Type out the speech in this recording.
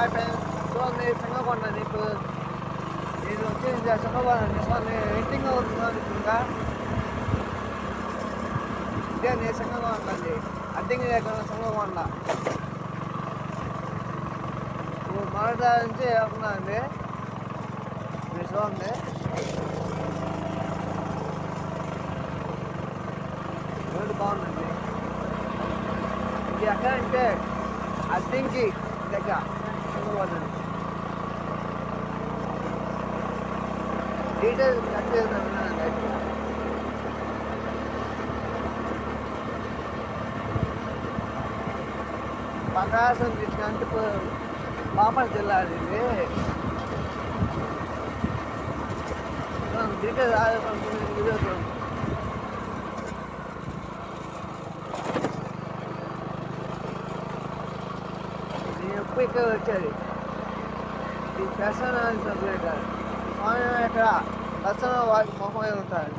hi friends, చూడండి సింగకొండ నీకు నేను వచ్చేసి సింగకొండ చూడండి ఎడిటింగ్ అవుతుంది ఇంకా ఇదే నేను సింగకొండ అండి అడ్డింగ్ లేకుండా సింగకొండ మొదట నుంచి వేస్తున్నా అండి మీరు చూడండి రోడ్డు బాగుందండి ఇది ఎక్కడంటే అడ్డింకి దగ్గర సింగకొండ డీటెయిల్స్ కట్ చేస్తున్నానండి ప్రకాశం డిస్ట్రిక్ట్ బాపట్ల జిల్లా ఇది డీటెయిల్స్ వీడియో నేను ఎప్పుడు ఇక్కడ వచ్చేది ఈ దర్శనానికి సపరేట్ స్వామి ఇక్కడ దర్శనం వారికి మొహమే ఉంటారు